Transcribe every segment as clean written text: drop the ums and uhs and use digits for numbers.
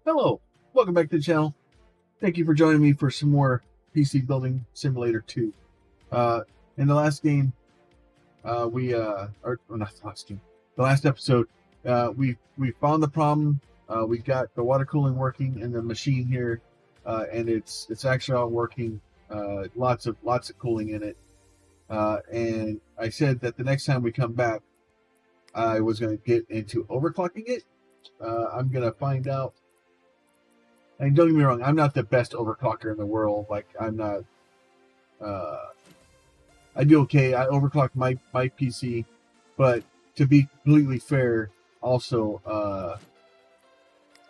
Hello, welcome back to the channel. Thank you for joining me for some more PC Building Simulator 2. In the last game, not the last game, the last episode, we found the problem. We got the water cooling working in the machine here, and it's actually all working. Lots of cooling in it. And I said that the next time we come back, I was going to get into overclocking it. I'm going to find out. And don't get me wrong, I'm not the best overclocker in the world. Like, I'm not. I do okay. I overclock my PC, but to be completely fair, also,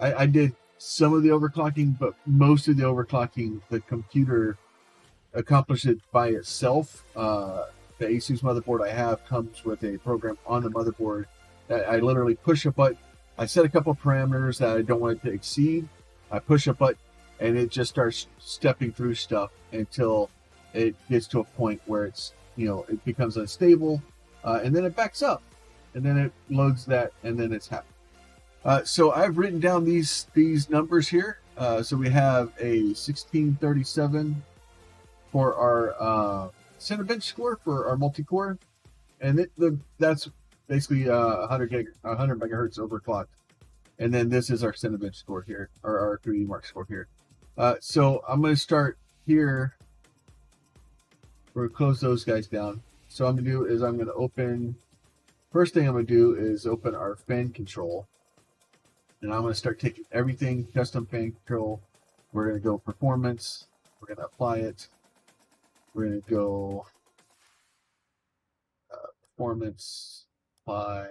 I did some of the overclocking, but most of the overclocking, the computer accomplished it by itself. The Asus motherboard I have comes with a program on the motherboard that I literally push a button. I set a couple of parameters that I don't want it to exceed. I push a button and it just starts stepping through stuff until it gets to a point where it's, it becomes unstable, and then it backs up, and then it loads that, and then it's happy. So I've written down these numbers here. So we have a 1637 for our Cinebench score for our multi-core, and that's basically 100 megahertz overclocked. And then this is our Cinebench score here, or our 3D Mark score here. So I'm going to start here. We're going to close those guys down. So what I'm going to do is I'm going to open, first thing I'm going to do is open our fan control. And I'm going to start taking everything, custom fan control. We're going to go performance. We're going to apply it. We're going to go performance, apply.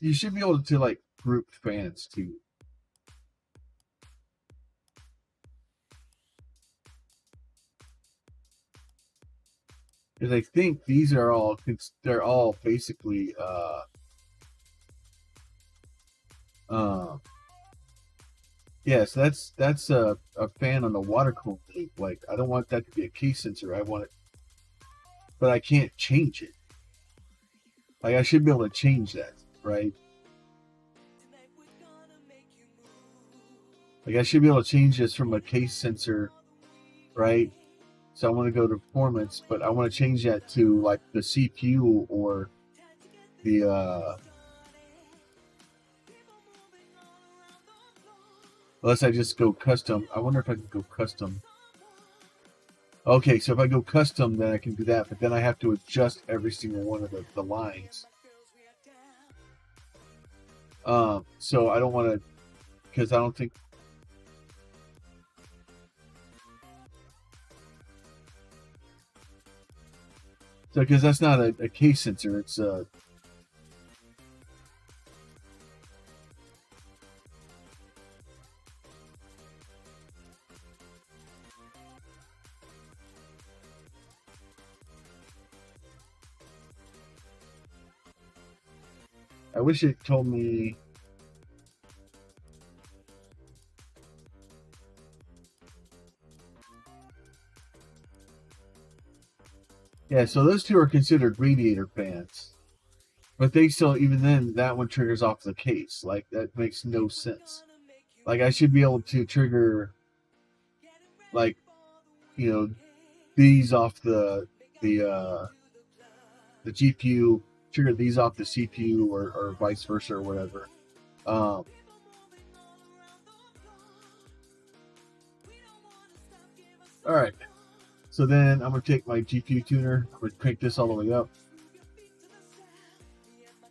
You should be able to like group fans too. Because I think these are they're all basically yeah, so that's a fan on the water cooling loop. Like, I don't want that to be a case sensor. I want it, but I can't change it. Like, I should be able to change that, right? Like, I should be able to change this from a case sensor, right? So I want to go to performance, but I want to change that to like the CPU or the unless I just go custom. I wonder if I can go custom. Okay, so if I go custom, then I can do that, but then I have to adjust every single one of the lines. So I don't want to, because I don't think. So, because that's not a case sensor, it's I wish it told me. Yeah, so those two are considered radiator fans. But they still, even then, that one triggers off the case. Like, that makes no sense. Like, I should be able to trigger, like, these off the GPU, trigger these off the CPU, or vice versa, or whatever. All right. So then I'm going to take my GPU tuner. I'm going to crank this all the way up.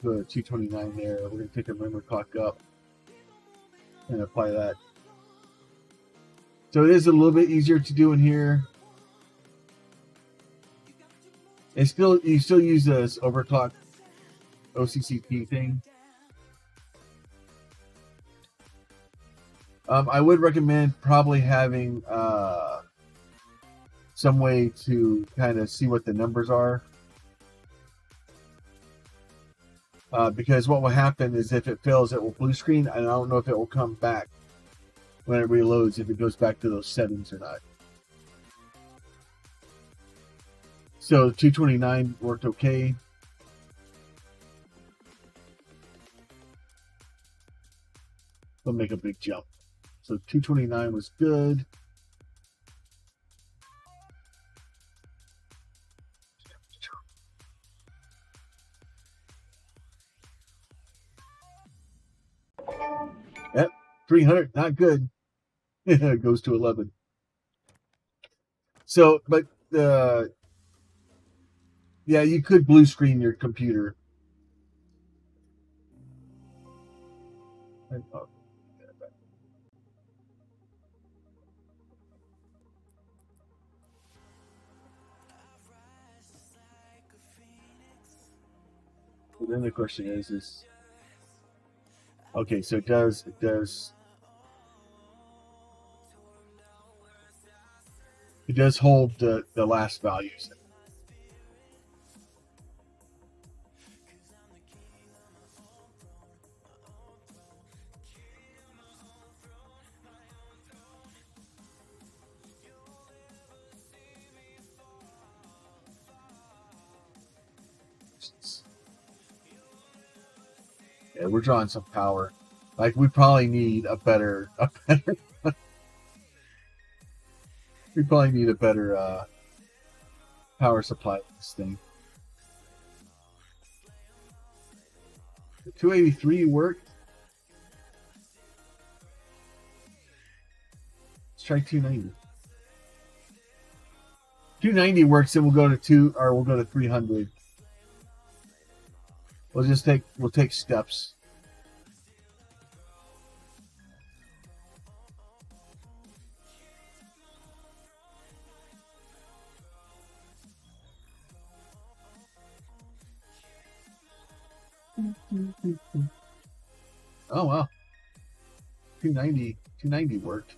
Go to 229 there. We're going to take our memory clock up and apply that. So it is a little bit easier to do in here. You still use this overclock OCCP thing. I would recommend probably having some way to kind of see what the numbers are. Because what will happen is if it fails, it will blue screen, and I don't know if it will come back when it reloads, if it goes back to those settings or not. So 229 worked okay. They'll make a big jump. So 229 was good. Yep, 300, not good. It goes to 11. So, but yeah, you could blue screen your computer. So then the question is okay, so it does hold the last values. Yeah, we're drawing some power. Like we probably need a better we probably need a better power supply for this thing. The 283 worked. Let's try 290. 290 works, and we'll go to 300. We'll take steps. Oh wow. 290 worked.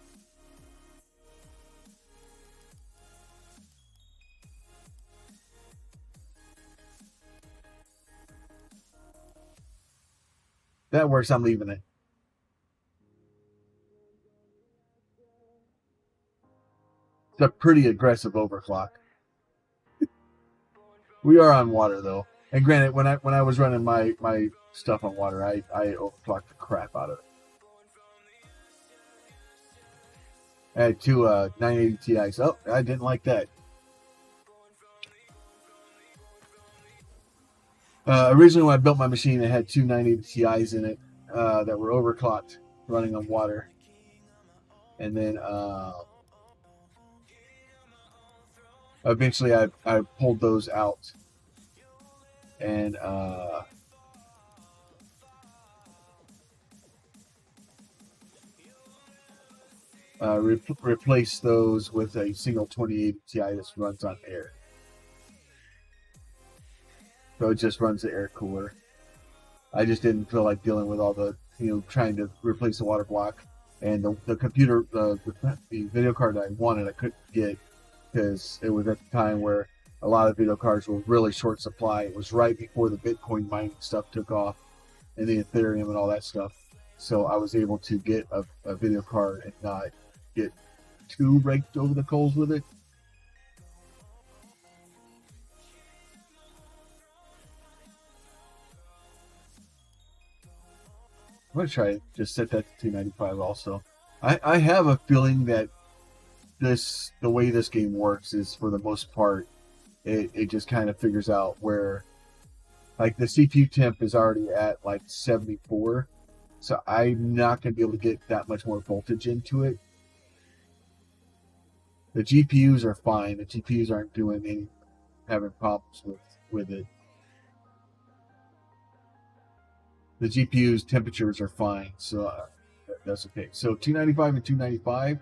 That works, I'm leaving it. It's a pretty aggressive overclock. We are on water though. And granted, when I was running my stuff on water, I overclocked the crap out of it. I had two 980 Ti's. Oh, I didn't like that. Originally, when I built my machine, it had two 980 Ti's in it that were overclocked, running on water. And then eventually, I pulled those out and replace those with a single 2080 Ti that runs on air. So it just runs the air cooler. I just didn't feel like dealing with all the, trying to replace the water block. And the computer, the video card I wanted, I couldn't get because it was at the time where a lot of video cards were really short supply. It was right before the Bitcoin mining stuff took off and the Ethereum and all that stuff. So I was able to get a video card and not get too raked over the coals with it. I'm going to try to just set that to 295 also. I have a feeling that the way this game works is, for the most part, it just kind of figures out where, like, the CPU temp is already at like 74, so I'm not going to be able to get that much more voltage into it. The GPUs are fine. The GPUs aren't having problems with it. The GPU's temperatures are fine, so that's okay. So 295 and 295,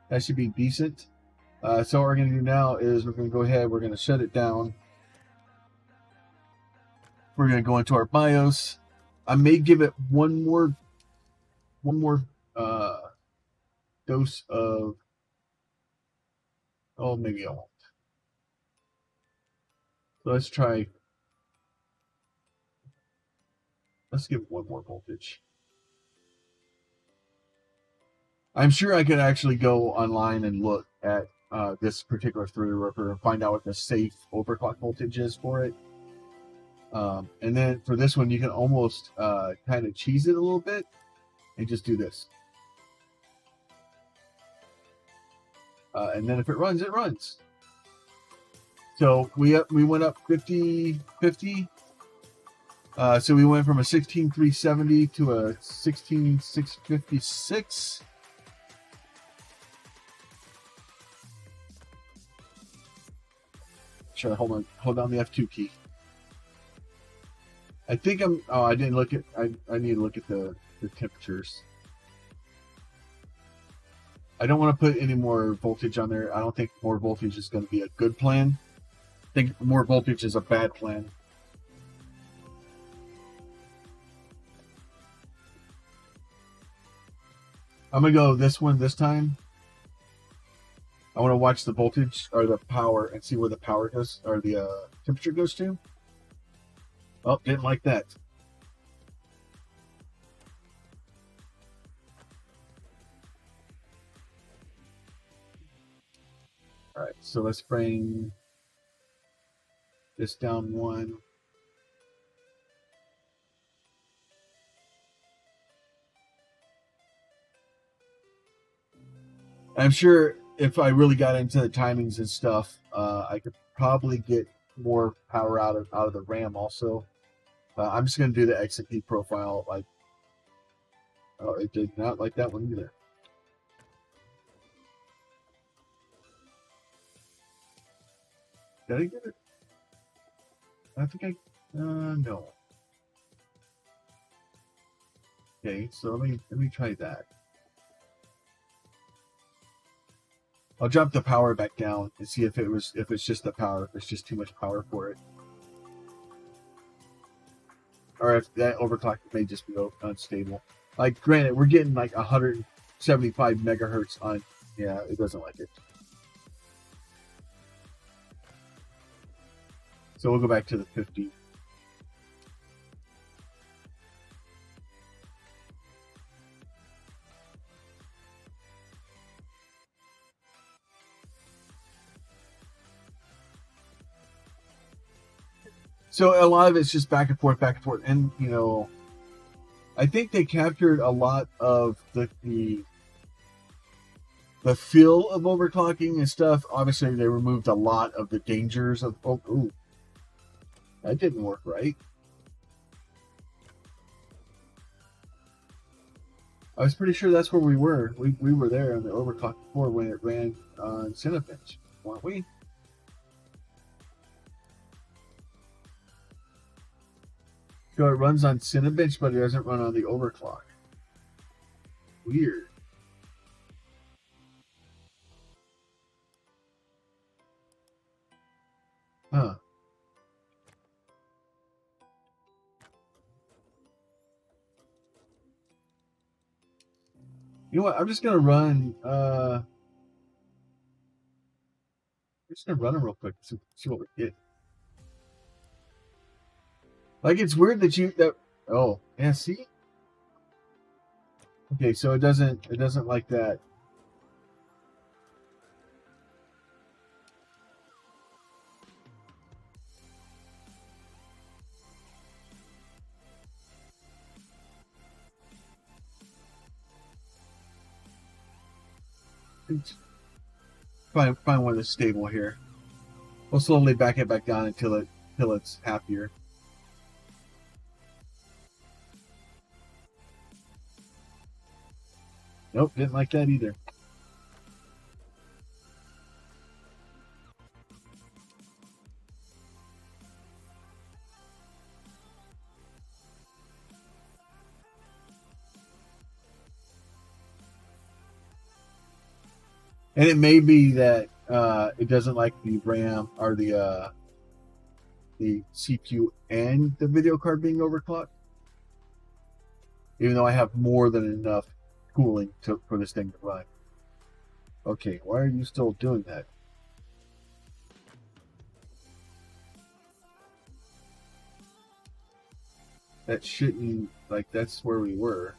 that should be decent. So what we're going to do now is we're going to go ahead, we're going to shut it down. We're going to go into our BIOS. I may give it one more dose of, oh, maybe I won't. So let's give it one more voltage. I'm sure I could actually go online and look at this particular Threadripper and find out what the safe overclock voltage is for it. And then for this one, you can almost kind of cheese it a little bit. and just do this. And then if it runs, it runs. So we went up 50. So we went from a 16370 to a 16656. Sure, hold down the F2 key. I think I didn't look at, I need to look at the temperatures. I don't want to put any more voltage on there. I don't think more voltage is going to be a good plan. I think more voltage is a bad plan. I'm going to go this one this time. I want to watch the voltage or the power and see where the power goes or the temperature goes to. Oh, didn't like that. All right, so let's bring this down one. I'm sure if I really got into the timings and stuff, I could probably get more power out of the RAM also. I'm just going to do the XMP profile. Like, oh, it did not like that one either. Did I get it? I think I no. Okay, so let me try that. I'll drop the power back down and see if it's just the power, if it's just too much power for it. Or if that overclock may just be unstable. Like, granted, we're getting like 175 megahertz on. Yeah, it doesn't like it. So we'll go back to the 50. So a lot of it's just back and forth, and you know, I think they captured a lot of the feel of overclocking and stuff. Obviously, they removed a lot of the dangers of. Oh, ooh, that didn't work right. I was pretty sure that's where we were. We were there on the overclock before when it ran on Cinebench, weren't we? So it runs on Cinebench, but it doesn't run on the overclock. Weird. Huh. You know what? I'm just gonna run. I'm just gonna run them real quick. See what we get. Like, it's weird that. Oh, yeah. See. Okay, so it doesn't like that. Find one that's stable here. We'll slowly back it back down until it's happier. Nope, didn't like that either. And it may be that it doesn't like the RAM or the CPU and the video card being overclocked. Even though I have more than enough cooling for this thing to run. Okay, why are you still doing that? That shouldn't, like, that's where we were.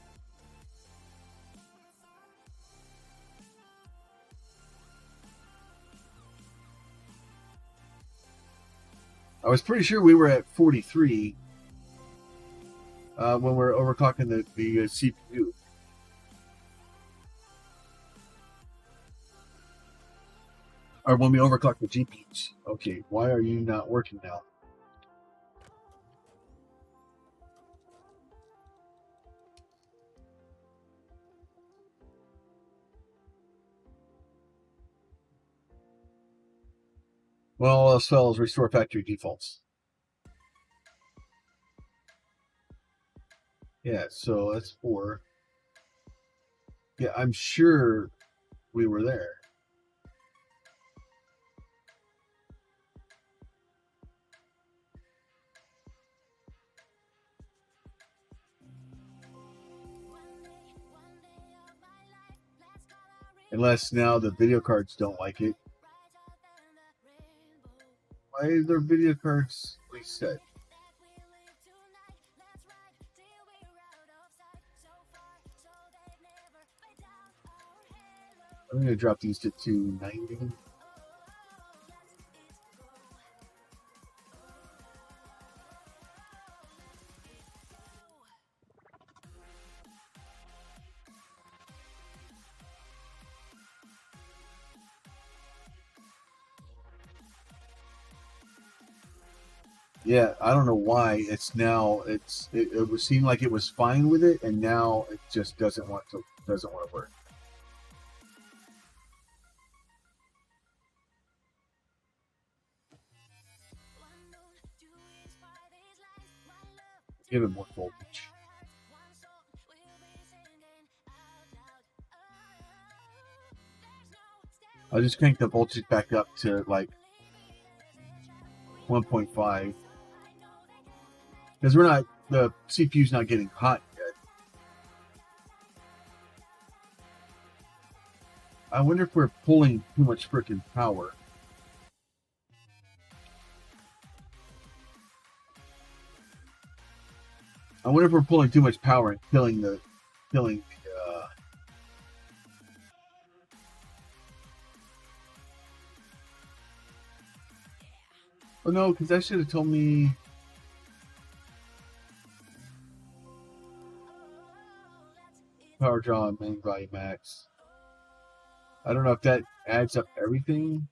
I was pretty sure we were at 43 when we were overclocking the CPU. or when we overclock the GPUs. Okay, why are you not working now? Well, all else fails, restore factory defaults. Yeah, so that's 4. Yeah, I'm sure we were there. Unless now the video cards don't like it. Why are their video cards reset? I'm going to drop these to 290. Yeah, I don't know why it's now. It was seemed like it was fine with it, and now it just doesn't want to work. Give it more voltage. I'll just crank the voltage back up to like 1.5 because the CPU's not getting hot yet. I wonder if we're pulling too much freaking power. I wonder if we're pulling too much power and killing the. Oh no, because that should have told me. Power draw main value max. I don't know if that adds up everything.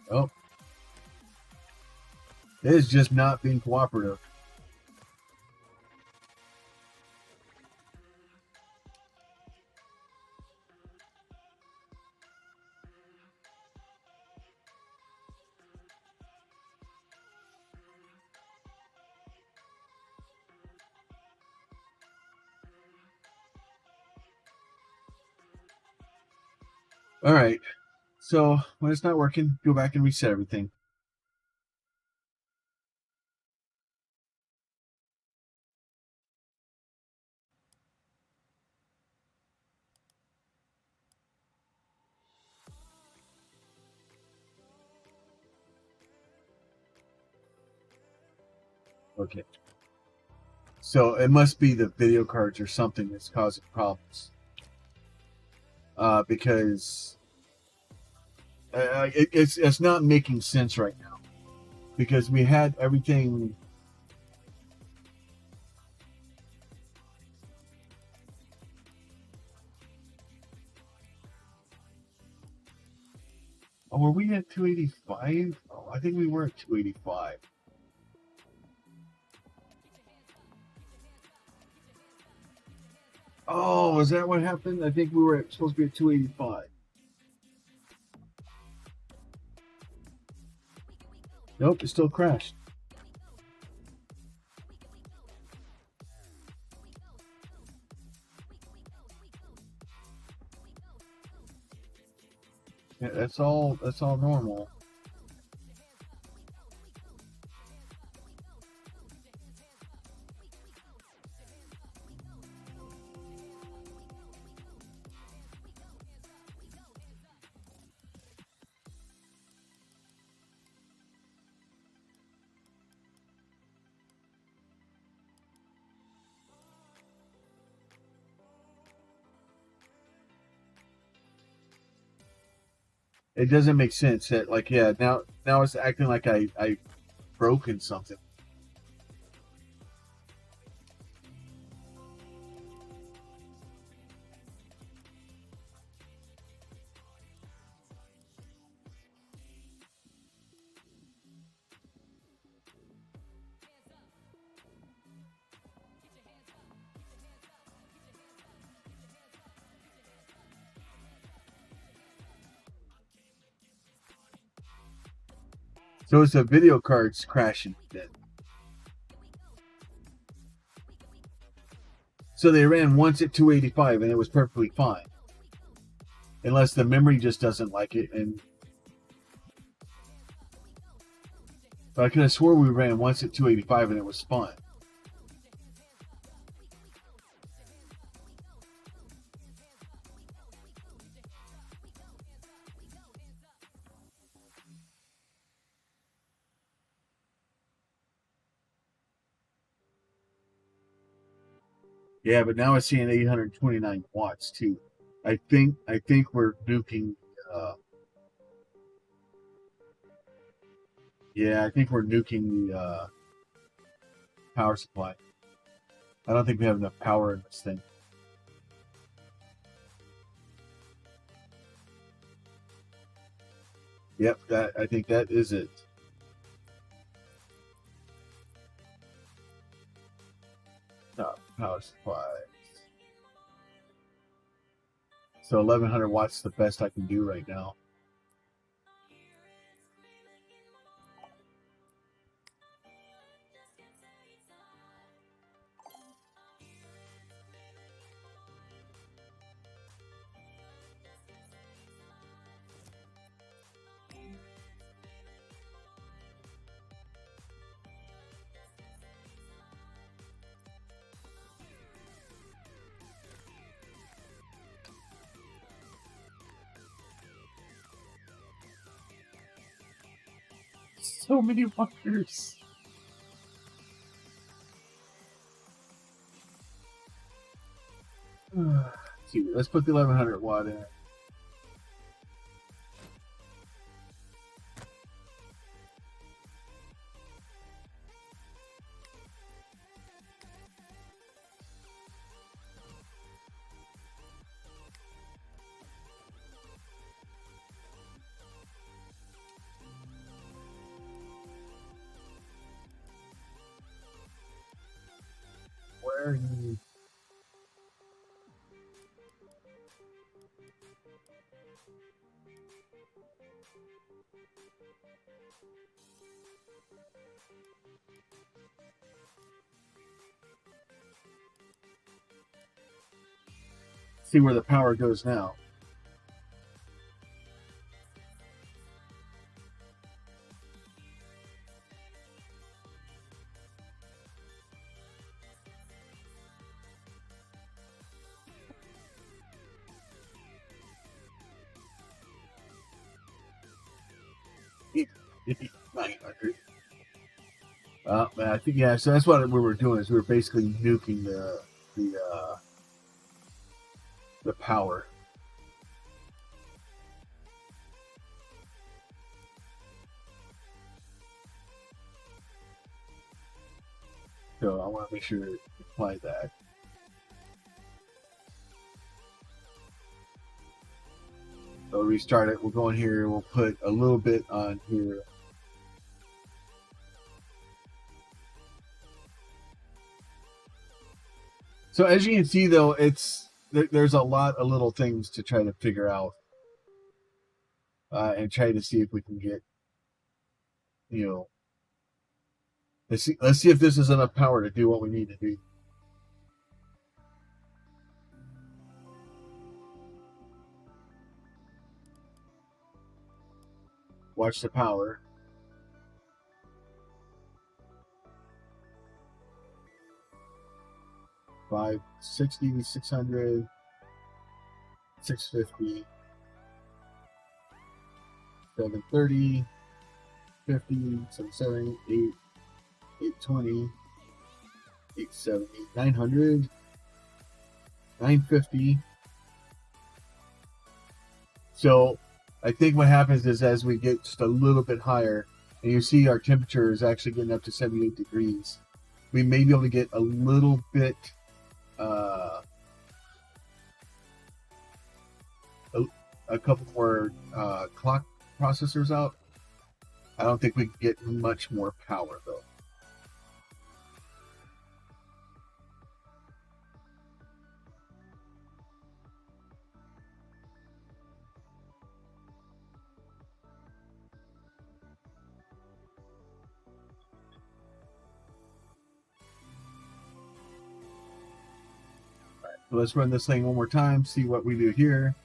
Oh. It is just not being cooperative. All right. So when it's not working, go back and reset everything. Okay. So it must be the video cards or something that's causing problems. Because it's not making sense right now. Because we had everything. Oh, were we at 285? Oh, I think we were at 285. Oh, is that what happened? I think we were supposed to be at 285. Nope, it still crashed. Yeah, that's all normal. It doesn't make sense. That like yeah, now it's acting like I broken something. So it's the video cards crashing then. So they ran once at 285 and it was perfectly fine. Unless the memory just doesn't like it. And but I could have swore we ran once at 285 and it was fine. Yeah, but now it's seeing 829 watts too. I think we're nuking. Yeah, I think we're nuking the power supply. I don't think we have enough power in this thing. Yep, I think that is it. Power supply. So 1100 watts is the best I can do right now. So many wires. Let's put the 1100 watt in. Where are you? See where the power goes now. $900. I think yeah. So that's what we were doing. Is we were basically nuking the power. So I want to make sure to apply that. So restart it. We'll go in here. We'll put a little bit on here. So as you can see, though, there's a lot of little things to try to figure out and try to see if we can get, let's see if this is enough power to do what we need to do. Watch the power. $560, $600, $650, $730, $50, $770, $820, $870, $900, $950. So I think what happens is as we get just a little bit higher, and you see our temperature is actually getting up to 78 degrees, we may be able to get a little bit a couple more clock processors out. I don't think we can get much more power though. So let's run this thing one more time, see what we do here.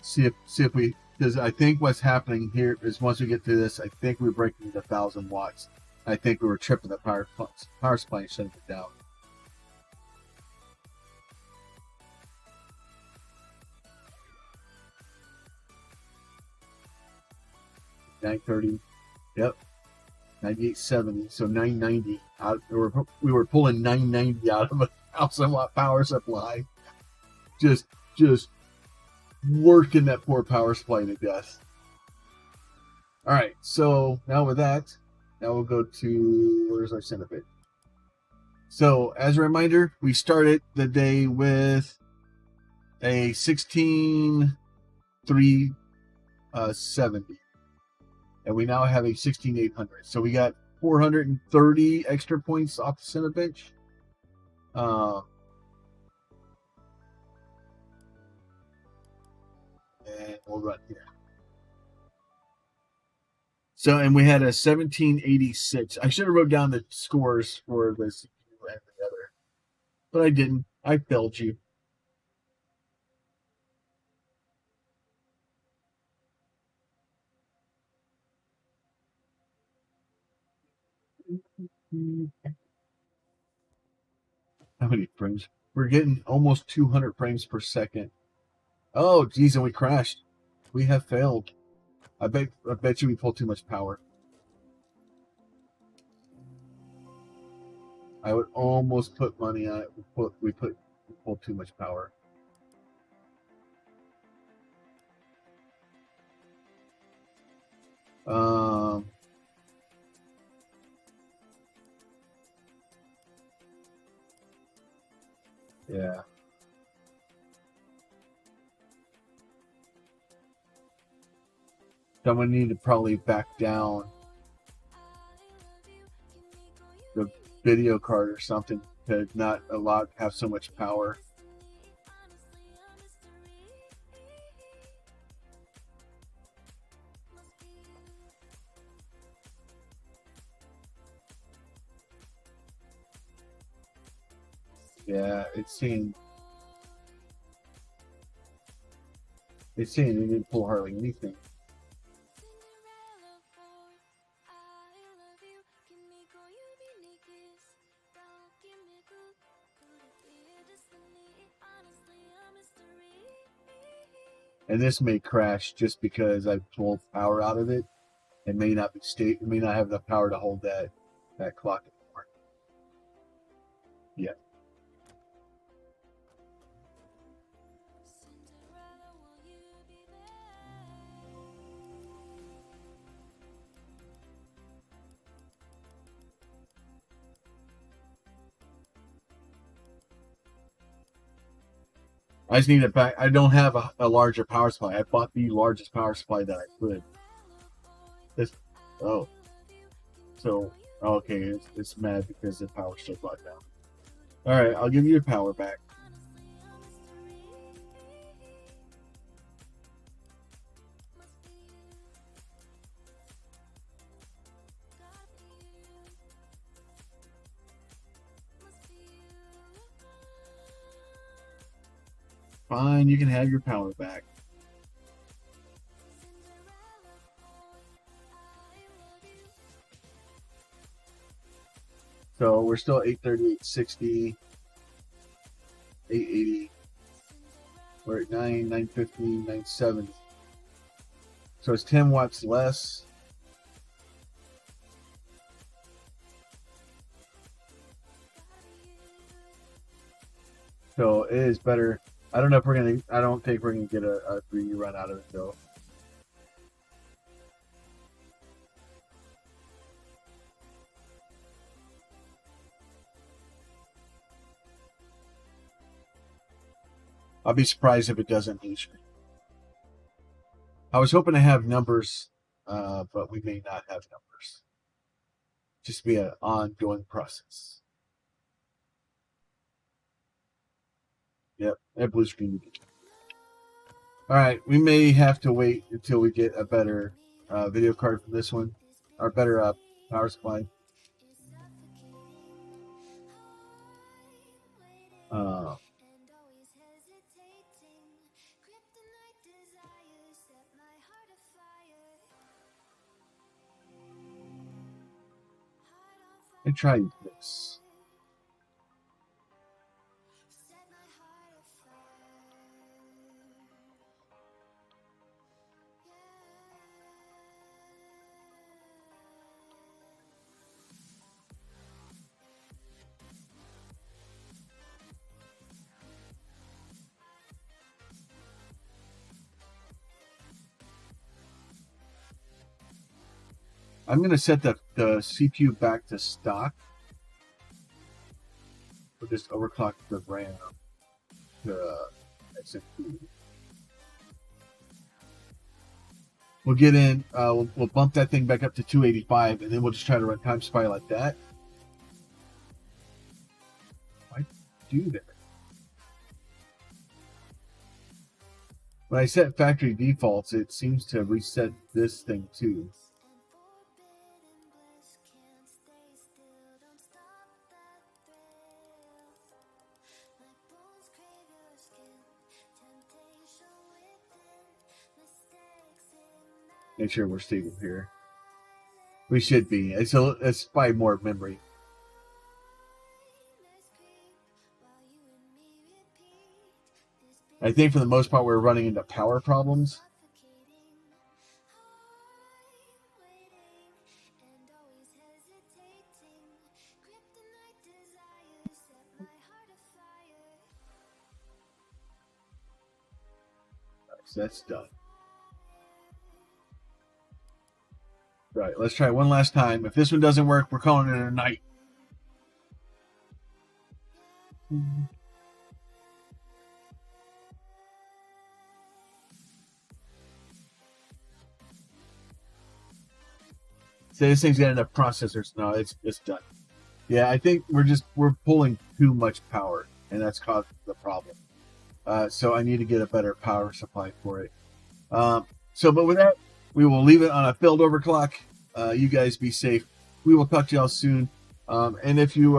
See if we, because I think what's happening here is once we get through this, I think we're breaking the 1,000 watts. I think we were tripping the power supply and shutting it down. $930, yep, 9870, so 990 out. We were pulling 990 out of a 1,000-watt power supply, just working that poor power supply to death. All right, so now with that, now we'll go to, where's our Cinnabit? So as a reminder, we started the day with a 16,370, and we now have a 16,800. So we got 430 extra points off the Cinebench. And we'll run here. So, and we had a 1786. I should have wrote down the scores for the CPU and the other, but I didn't. I failed you. How many frames? We're getting almost 200 frames per second. Oh, geez, and we crashed. We have failed. I bet you we pulled too much power. I would almost put money on it. We pulled too much power. Yeah. Someone need to probably back down the video card or something to not have so much power. Yeah, it's saying it didn't pull hardly anything. And this may crash just because I pulled power out of it. It may not have the power to hold that clock anymore. Yeah. I just need it back. I don't have a larger power supply. I bought the largest power supply that I could. So okay, it's mad because the power's still brought down. All right, I'll give you your power back. Fine, you can have your power back. So we're still 830, 860, 880. We're at 950, 970. So it's 10 watts less. So it is better. I don't know if we're gonna. I don't think we're gonna get a 3 run out of it though. I'll be surprised if it doesn't niche me. I was hoping to have numbers, but we may not have numbers. Just be an ongoing process. Yep, that blue screen. All right, we may have to wait until we get a better video card for this one, or better power supply. I tried this. I'm going to set the CPU back to stock. We'll just overclock the RAM to XMP. We'll get in, we'll bump that thing back up to 285, and then we'll just try to run Time Spy like that. Why do that? When I set factory defaults, it seems to reset this thing too. Make sure we're stable here. We should be. It's by more memory. I think for the most part we're running into power problems. So that's done. Right, let's try one last time. If this one doesn't work, we're calling it a night. Say this thing's got enough processors. No, it's done. Yeah, I think we're pulling too much power, and that's caused the problem. So I need to get a better power supply for it. But with that, we will leave it on a failed overclock. You guys be safe. We will talk to y'all soon. And if you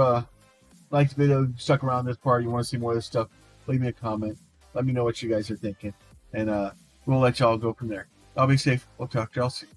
liked the video, stuck around this part, you want to see more of this stuff, leave me a comment. Let me know what you guys are thinking. And we'll let y'all go from there. Y'all be safe. We'll talk to y'all soon.